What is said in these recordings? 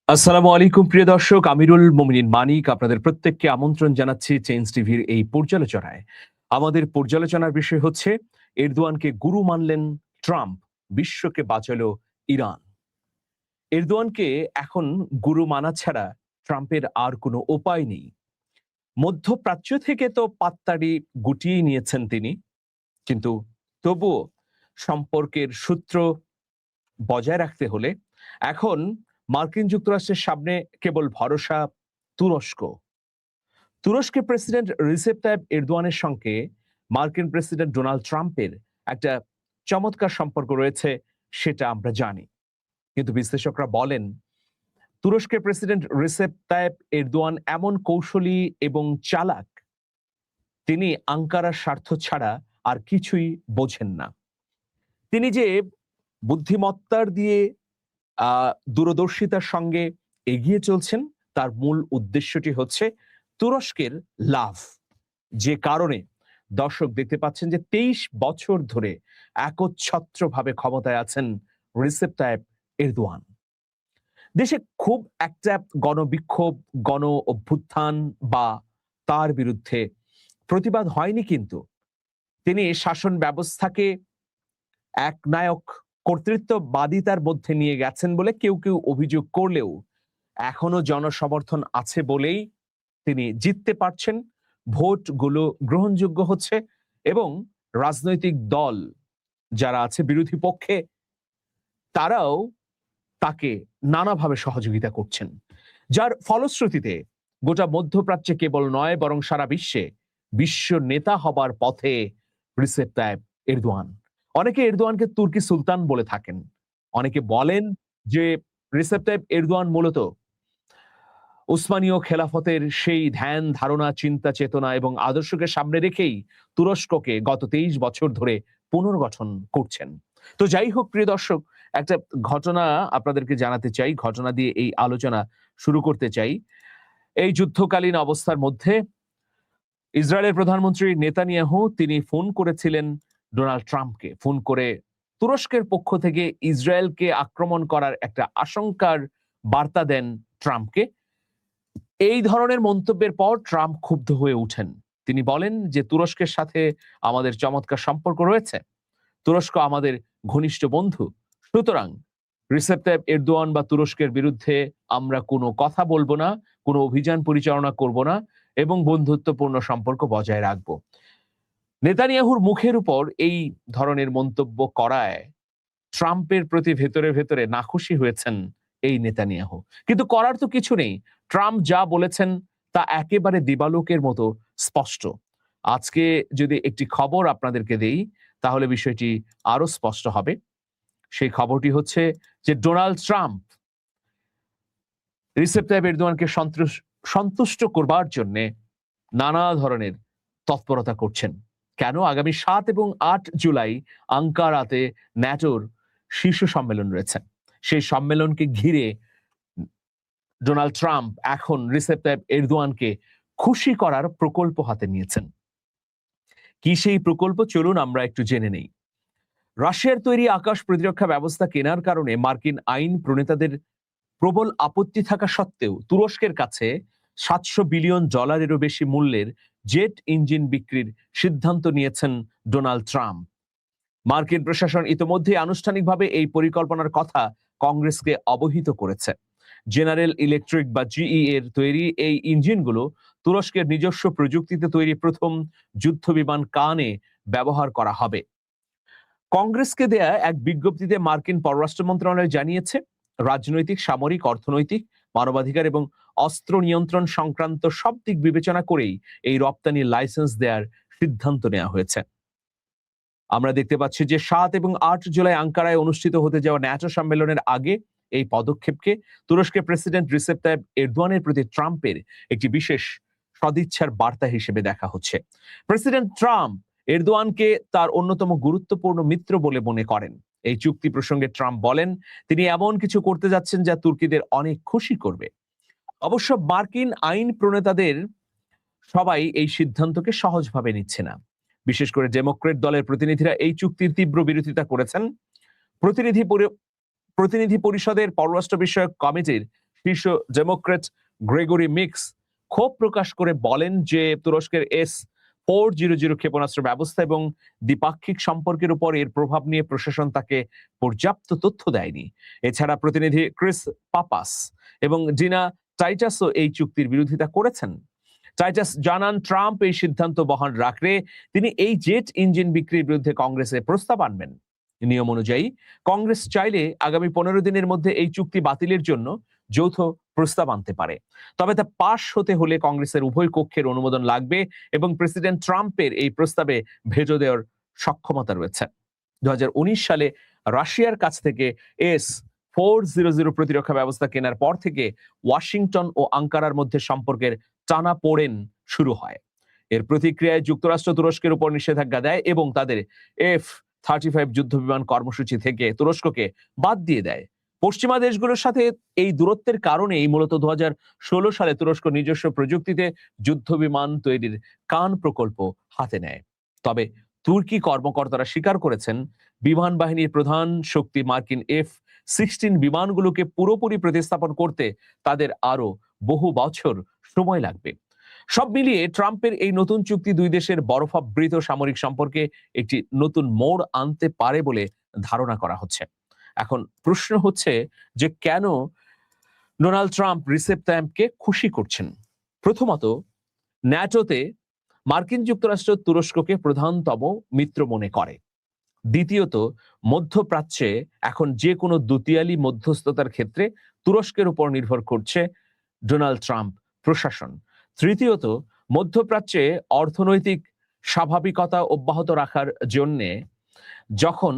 আসসালামু আলাইকুম প্রিয় দর্শক, আমিরুল মোমিনিন মানিক আপনাদের প্রত্যেককে আমন্ত্রণ জানাচ্ছি চেঞ্জ টিভির এই পর্যালোচনায়। আমাদের পর্যালোচনার বিষয় হচ্ছে এরদোয়ানকে গুরু মানলেন ট্রাম্প, বিশ্বকে বাঁচালো ইরান। এরদোয়ানকে এখন গুরু মানা ছাড়া ট্রাম্পের আর কোনো উপায় নেই। মধ্যপ্রাচ্য থেকে তো পাত্তাড়ি গুটিয়ে নিয়েছেন তিনি, কিন্তু তবুও সম্পর্কের সূত্র বজায় রাখতে হলে এখন মার্কিন যুক্তরাষ্ট্রের সামনে কেবল ভরসা তুরস্ক। তুরস্কের প্রেসিডেন্ট রিসেপ তাইপ এরদোয়ানের সঙ্গে মার্কিন প্রেসিডেন্ট ডোনাল্ড ট্রাম্পের একটা চমৎকার সম্পর্ক রয়েছে, সেটা আমরা জানি। কিন্তু বিশ্লেষকরা বলেন তুরস্কের প্রেসিডেন্ট রিসেপ তাইপ এরদোয়ান এমন কৌশলী এবং চালাক, তিনি আঙ্কারার স্বার্থ ছাড়া আর কিছুই বোঝেন না। তিনি যে বুদ্ধিমত্তার দিয়ে দূরদর্শিতার সঙ্গে এগিয়ে চলছেন, তার মূল উদ্দেশ্যটি হচ্ছে তুরস্কের লাভ। যে কারণে দর্শক দেখতে পাচ্ছেন যে 23 বছর ধরে একচ্ছত্রভাবে ক্ষমতায় আছেন রিসেপ তাইপ এরদোয়ান। দেশে খুব একটা গণবিক্ষোভ, গণ অভ্যুত্থান বা তার বিরুদ্ধে প্রতিবাদ হয়নি, কিন্তু তিনি শাসন ব্যবস্থাকে একনায়ক কর্তৃত্ববাদিতার মধ্যে নিয়ে গেছেন বলে কেউ কেউ অভিযোগ করলেও এখনো জনসমর্থন আছে বলেই তিনি জিততে পারছেন, ভোটগুলো গ্রহণযোগ্য হচ্ছে এবং রাজনৈতিক দল যারা আছে বিরোধী পক্ষে তারাও তাকে নানাভাবে সহযোগিতা করছেন, যার ফলশ্রুতিতে গোটা মধ্যপ্রাচ্যে কেবল নয় বরং সারা বিশ্বে বিশ্ব নেতা হবার পথে রিসেপ তাইপ এরদোয়ান। অনেকে এরদোয়ানকে তুর্কি সুলতান বলে থাকেন, অনেকে বলেন যে রিসেপ তাইপ এরদোয়ান মূলত উসমানীয় খেলাফতের সেই ধ্যান ধারণা, চিন্তা চেতনা এবং আদর্শকে সামনে রেখেই তুরস্ককে গত 23 বছর ধরে পুনর্গঠন করছেন। তো যাই হোক প্রিয় দর্শক, একটা ঘটনা আপনাদেরকে জানাতে চাই, ঘটনা দিয়ে এই আলোচনা শুরু করতে চাই। এই যুদ্ধকালীন অবস্থার মধ্যে ইসরায়েলের প্রধানমন্ত্রী নেতানিয়াহু তিনি ফোন করেছিলেন ডোনাল্ড ট্রাম্পকে, ফোন করে তুরস্কের পক্ষ থেকে ইসরায়েলকে আক্রমণ করার একটা আশঙ্কার বার্তা দেন ট্রাম্পকে। এই ধরনের মন্তব্যের পর ট্রাম্প ক্ষুব্ধ হয়ে উঠেন। তিনি বলেন যে তুরস্কের সাথে আমাদের চমৎকার সম্পর্ক রয়েছে, তুরস্ক আমাদের ঘনিষ্ঠ বন্ধু, সুতরাং রিসেপ তাইপ এরদোয়ান বা তুরস্কের বিরুদ্ধে আমরা কোনো কথা বলবো না, কোনো অভিযান পরিচালনা করব না এবং বন্ধুত্বপূর্ণ সম্পর্ক বজায় রাখব। নেতানিয়াহুর মুখের উপর এই ধরনের মন্তব্য করায় ট্রাম্পের প্রতি ভেতরে ভেতরে নাখুশি হয়েছেন এই নেতানিয়াহু, কিন্তু করার তো কিছু নেই। ট্রাম্প যা বলেছেন তা একেবারে দিবালোকের মতো স্পষ্ট। আজকে যদি একটি খবর আপনাদেরকে দেই তাহলে বিষয়টি আরো স্পষ্ট হবে। সেই খবরটি হচ্ছে যে ডোনাল্ড ট্রাম্প রিসেপ তাইপ এরদোয়ানকে সন্তুষ্ট করবার জন্য নানা ধরনের তৎপরতা করছেন। কেন? আগামী 7 এবং 8 জুলাই আঙ্কারাতে ন্যাটোর শীর্ষ সম্মেলন রয়েছে। সেই সম্মেলনকে ঘিরে ডোনাল্ড ট্রাম্প এখন রিসেপ তাইপ এরদোয়ানকে খুশি করার প্রকল্প হাতে নিয়েছেন। কি সেই প্রকল্প? চলুন আমরা একটু জেনে নেই। রাশিয়ার তৈরি আকাশ প্রতিরক্ষা ব্যবস্থা কেনার কারণে মার্কিন আইন প্রণেতাদের প্রবল আপত্তি থাকা সত্ত্বেও তুরস্কের কাছে $700 বিলিয়ন বেশি মূল্যের জেট ইঞ্জিন বিক্রির সিদ্ধান্ত নিয়েছেন ডোনাল্ড ট্রাম্প। মার্কিন প্রশাসন ইতোমধ্যে আনুষ্ঠানিকভাবে এই পরিকল্পনার কথা কংগ্রেসকে অবহিত করেছে। জেনারেল ইলেকট্রিক বা জিই এর তৈরি এই ইঞ্জিনগুলো তুরস্কের নিজস্ব প্রযুক্তিতে তৈরি প্রথম যুদ্ধ বিমান কানে ব্যবহার করা হবে। কংগ্রেসকে দেয়া এক বিজ্ঞপ্তিতে মার্কিন পররাষ্ট্র মন্ত্রণালয় জানিয়েছে, রাজনৈতিক, সামরিক, অর্থনৈতিক, মানবাধিকার এবং অস্ত্র নিয়ন্ত্রণ সংক্রান্ত সব দিক বিবেচনা করেই এই রপ্তানি লাইসেন্স দেওয়ার সিদ্ধান্ত নেওয়া হয়েছে। আমরা দেখতে পাচ্ছি যে 7 এবং 8 জুলাই আঙ্কারায় অনুষ্ঠিত হতে যাওয়া ন্যাটো সম্মেলনের আগে এই পদক্ষেপকে তুরস্কের প্রেসিডেন্ট রিসেপ তাইপ এরদোয়ানের প্রতি ট্রাম্পের একটি বিশেষ সদিচ্ছার বার্তা হিসেবে দেখা হচ্ছে। প্রেসিডেন্ট ট্রাম্প এরদোয়ানকে তার অন্যতম গুরুত্বপূর্ণ মিত্র বলে মনে করেন। এই চুক্তি প্রসঙ্গে ট্রাম্প বলেন তিনি এমন কিছু করতে যাচ্ছেন যা তুর্কিদের অনেক খুশি করবে। অবশ্য মার্কিন আইন প্রণেতাদের সবাই এই সিদ্ধান্তকে সহজভাবে নিচ্ছে না। বিশেষ করে ডেমোক্রেট দলের প্রতিনিধিরা এই চুক্তির তীব্র বিরোধিতা করেছেন। প্রতিনিধি প্রতিনিধি পরিষদের পররাষ্ট্র বিষয়ক কমিটির শীর্ষ ডেমোক্রেট গ্রেগরি মিক্স ক্ষোভ প্রকাশ করে বলেন যে তুরস্কের S-400 ক্ষেপণাস্ত্র ব্যবস্থা এবং দ্বিপাক্ষিক সম্পর্কের উপর এর প্রভাব নিয়ে প্রশাসন তাকে পর্যাপ্ত তথ্য দেয়নি। এছাড়া প্রতিনিধি ক্রিস পাপাস এবং ডিনা টাইটাসও এই চুক্তির বিরোধিতা করেছেন। টাইটাস জানান, ট্রাম্প এই সিদ্ধান্ত বহাল রাখলে তিনি এই জেট ইঞ্জিন বিক্রির বিরুদ্ধে কংগ্রেসে প্রস্তাব আনবেন। নিয়ম অনুযায়ী কংগ্রেস চাইলে আগামী 15 দিনের মধ্যে এই চুক্তি বাতিলের জন্য যৌথ প্রস্তাব আনতে পারে। তবে তা পাশ হতে হলে কংগ্রেসের উভয় কক্ষের অনুমোদন লাগবে এবং প্রেসিডেন্ট ট্রাম্পের এই প্রস্তাবে ভেটো দেওয়ার সক্ষমতা রয়েছে। 2019 সালে রাশিয়ার কাছ থেকে S-400 প্রতিরক্ষা ব্যবস্থা কেনার পর থেকে ওয়াশিংটন ও আঙ্কারার মধ্যে সম্পর্কের টানাপোড়েন শুরু হয়। এর প্রতিক্রিয়ায় যুক্তরাষ্ট্র তুরস্কের উপর নিষেধাজ্ঞা দেয় এবং তাদের F-35 যুদ্ধবিমান কর্মসূচি থেকে তুরস্ককে বাদ দিয়ে দেয়। পশ্চিমা দেশগুলোর সাথে এই দূরত্বের কারণেই মূলত 2016 সালে তুরস্ক নিজস্ব প্রযুক্তিতে যুদ্ধবিমান তৈরির কান প্রকল্প হাতে নেয়। তবে তুর্কি কর্মকর্তারা স্বীকার করেছেন, বিমান বাহিনীর প্রধান শক্তি মার্কিন F-16 বিমানগুলোকে পুরোপুরি প্রতিস্থাপন করতে তাদের আরো বহু বছর সময় লাগবে। সব মিলিয়ে ট্রাম্পের এই নতুন চুক্তি দুই দেশের বরফাবৃত সামরিক সম্পর্কে একটি নতুন মোড় আনতে পারে বলে ধারণা করা হচ্ছে। এখন প্রশ্ন হচ্ছে যে কেন ডোনাল্ড ট্রাম্প রিসেপ তাইয়্যিপকে খুশি করছেন। প্রথমত, ন্যাটোতে মার্কিন যুক্তরাষ্ট্র তুরস্ককে প্রধানতম মিত্র মনে করে। দ্বিতীয়ত, মধ্যপ্রাচ্যে এখন যে কোনো দুতিয়ালি মধ্যস্থতার ক্ষেত্রে তুরস্কের উপর নির্ভর করছে ডোনাল্ড ট্রাম্প প্রশাসন। তৃতীয়ত, মধ্যপ্রাচ্যে অর্থনৈতিক স্বাভাবিকতা অব্যাহত রাখার জন্যে যখন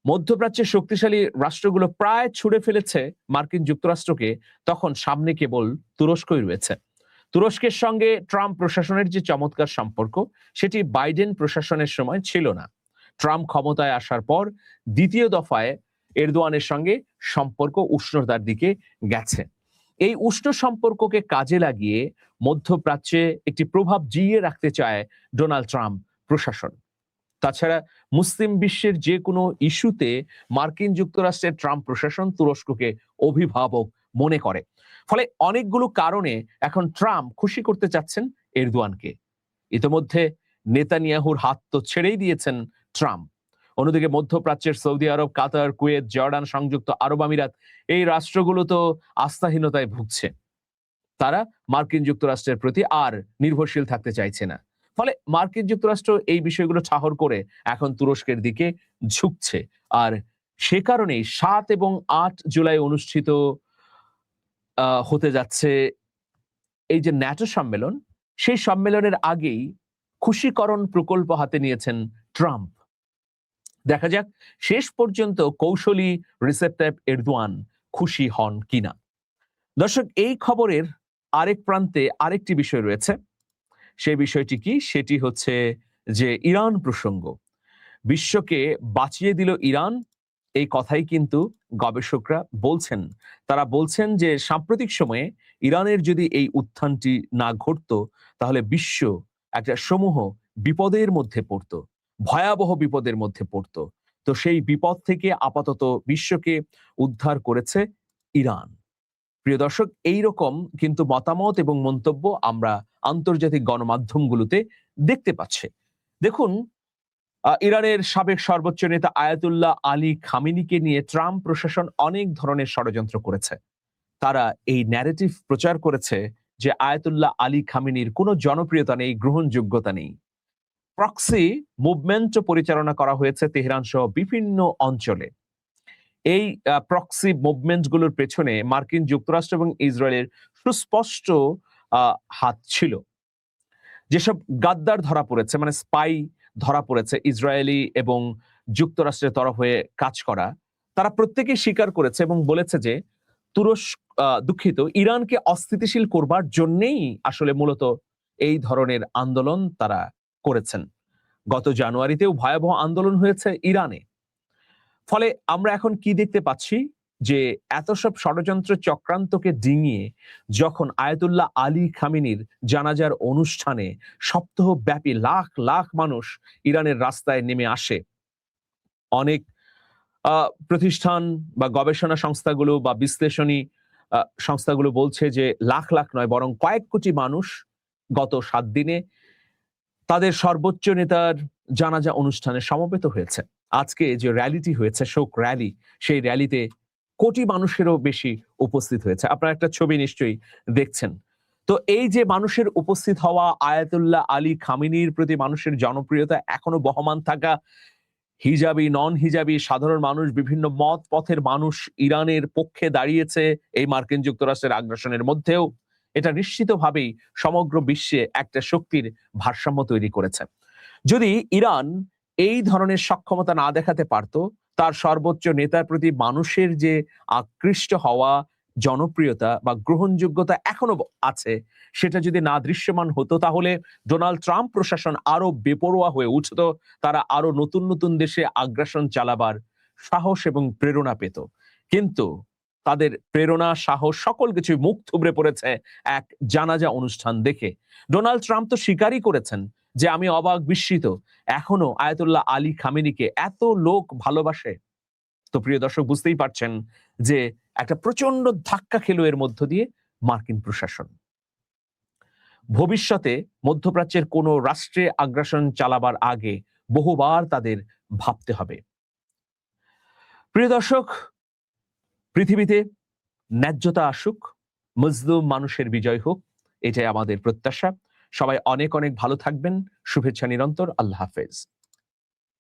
মধ্যপ্রাচ্যের শক্তিশালী রাষ্ট্রগুলো প্রায় ছুড়ে ফেলেছে মার্কিন যুক্তরাষ্ট্রকে, তখন সামনে কেবল তুরস্কই রয়েছে। তুরস্কের সঙ্গে ট্রাম্প প্রশাসনের যে চমৎকার সম্পর্ক, সেটি বাইডেন প্রশাসনের সময় ছিল না। ট্রাম্প ক্ষমতায় আসার পর দ্বিতীয় দফায় এরদোয়ানের সঙ্গে সম্পর্ক উষ্ণতার দিকে গেছে। এই উষ্ণ সম্পর্ককে কাজে লাগিয়ে মধ্যপ্রাচ্যে একটি প্রভাব জিইয়ে রাখতে চায় ডোনাল্ড ট্রাম্প প্রশাসন। তাছাড়া মুসলিম বিশ্বের যে কোনো ইস্যুতে মার্কিন যুক্তরাষ্ট্রের ট্রাম্প প্রশাসন তুরস্ককে অভিভাবক মনে করে। ফলে অনেকগুলো কারণে এখন ট্রাম্প খুশি করতে চাচ্ছেন এরদোয়ানকে। ইতোমধ্যে নেতানিয়াহুর হাত তো ছেড়েই দিয়েছেন ট্রাম্প। অন্যদিকে মধ্যপ্রাচ্যের সৌদি আরব, কাতার, কুয়েত, জর্ডান, সংযুক্ত আরব আমিরাত, এই রাষ্ট্রগুলো তো আস্থাহীনতায় ভুগছে। তারা মার্কিন যুক্তরাষ্ট্রের প্রতি আর নির্ভরশীল থাকতে চাইছে না। ফলে মার্কিন যুক্তরাষ্ট্র এই বিষয়গুলো ঠাহর করে এখন তুরস্কের দিকে ঝুঁকছে। আর সে কারণেই 7 এবং 8 জুলাই অনুষ্ঠিত হতে যাচ্ছে এই যে ন্যাটো সম্মেলন, সেই সম্মেলনের আগেই খুশিকরণ প্রকল্প হাতে নিয়েছেন ট্রাম্প। দেখা যাক শেষ পর্যন্ত কৌশলী রিসেপ তাইয়্যিপ এরদোয়ান খুশি হন কিনা। দর্শক, এই খবরের আরেক প্রান্তে আরেকটি বিষয় রয়েছে। সেই বিষয়টি কি? সেটি হচ্ছে যে ইরান প্রসঙ্গ। বিশ্বকে বাঁচিয়ে দিল ইরান, এই কথাই কিন্তু গবেষকরা বলছেন। তারা বলছেন যে সাম্প্রতিক সময়ে ইরানের যদি এই উত্থানটি না ঘটতো, তাহলে বিশ্ব একটা সমূহ বিপদের মধ্যে পড়তো, ভয়াবহ বিপদের মধ্যে পড়তো। তো সেই বিপদ থেকে আপাতত বিশ্বকে উদ্ধার করেছে ইরান। প্রিয় দর্শক, এইরকম কিন্তু মতামত এবং মন্তব্য আমরা আন্তর্জাতিক গণমাধ্যমগুলোতে দেখতে পাচ্ছি। দেখুন, ইরানের সাবেক সর্বোচ্চ নেতা আয়াতুল্লাহ আলী খামেনিকে নিয়ে ট্রাম্প প্রশাসন অনেক ধরনের ষড়যন্ত্র করেছে। তারা এই ন্যারেটিভ প্রচার করেছে যে আয়াতুল্লাহ আলী খামেনির কোনো জনপ্রিয়তা নেই, গ্রহণযোগ্যতা নেই। প্রক্সি মুভমেন্ট পরিচালনা করা হয়েছে তেহরান সহ বিভিন্ন অঞ্চলে। এই প্রক্সি মুভমেন্ট গুলোর পেছনে মার্কিন যুক্তরাষ্ট্র এবং ইসরায়েলের সুস্পষ্ট হাত ছিল। যেসব গাদ্দার ধরা পড়েছে, মানে স্পাই ধরা পড়েছে ইসরায়েলি এবং যুক্তরাষ্ট্রের তরফ হয়ে কাজ করা, তারা প্রত্যেকেই স্বীকার করেছে এবং বলেছে যে ইরানকে অস্থিতিশীল করবার জন্যেই আসলে মূলত এই ধরনের আন্দোলন তারা করেছেন। গত জানুয়ারিতেও ভয়াবহ আন্দোলন হয়েছে ইরানে। ফলে আমরা এখন কি দেখতে পাচ্ছি যে এত সব ষড়যন্ত্র চক্রান্তকে ডিঙিয়ে যখন আয়াতুল্লাহ আলী খামেনির জানাজার অনুষ্ঠানে সপ্তাহব্যাপী লাখ লাখ মানুষ ইরানের রাস্তায় নেমে আসে, অনেক প্রতিষ্ঠান বা গবেষণা সংস্থাগুলো বা বিশ্লেষণী সংস্থাগুলো বলছে যে লাখ লাখ নয়, বরং কয়েক কোটি মানুষ গত 7 দিনে তাদের সর্বোচ্চ নেতার জানাজা অনুষ্ঠানে সমবেত হয়েছে। আজকে যে র্যালিটি হয়েছে, শোক র্যালি, সেই র্যালিতে কোটি মানুষেরও বেশি উপস্থিত হয়েছে। আপনারা একটা ছবি নিশ্চয়ই দেখছেন। তো এই যে মানুষের উপস্থিত হওয়া, আয়াতুল্লাহ আলী খামেনির প্রতি মানুষের জনপ্রিয়তা এখনো বহমান থাকা, হিজাবি নন হিজাবি সাধারণ মানুষ, বিভিন্ন মত পথের মানুষ ইরানের পক্ষে দাঁড়িয়েছে এই মার্কিন যুক্তরাষ্ট্রের আগ্রাসনের মধ্যেও, এটা নিশ্চিতভাবেই সমগ্র বিশ্বে একটা শক্তির ভারসাম্য তৈরি করেছে। যদি ইরান এই ধরনের সক্ষমতা না দেখাতে পারত, তার সর্বোচ্চ নেতার প্রতি মানুষের যে আকৃষ্ট হওয়া, জনপ্রিয়তা বা গ্রহণযোগ্যতা এখনো আছে, সেটা যদি না দৃশ্যমান হতো, তাহলে ডোনাল্ড ট্রাম্প প্রশাসন আরো বেপরোয়া হয়ে উঠত। তারা আরো নতুন নতুন দেশে আগ্রাসন চালাবার সাহস এবং প্রেরণা পেত। কিন্তু তাদের প্রেরণা, সাহস সকল কিছু মুখ থুবড়ে পড়েছে এক জানাজা অনুষ্ঠান দেখে। ডোনাল্ড ট্রাম্প তো স্বীকারই করেছেন যে আমি অবাক, বিস্মিত, এখনো আয়াতুল্লাহ আলী খামেনিকে এত লোক ভালোবাসে। তো প্রিয় দর্শক, বুঝতেই পারছেন যে একটা প্রচন্ড ধাক্কা খেলো এর মধ্য দিয়ে মার্কিন প্রশাসন। ভবিষ্যতে মধ্যপ্রাচ্যের কোন রাষ্ট্রে আগ্রাসন চালাবার আগে বহুবার তাদের ভাবতে হবে। প্রিয় দর্শক, পৃথিবীতে ন্যায্যতা আসুক, মজলুম মানুষের বিজয় হোক, এটাই আমাদের প্রত্যাশা। সবাই অনেক অনেক ভালো থাকবেন। শুভেচ্ছা নিরন্তর। আল্লাহ হাফেজ।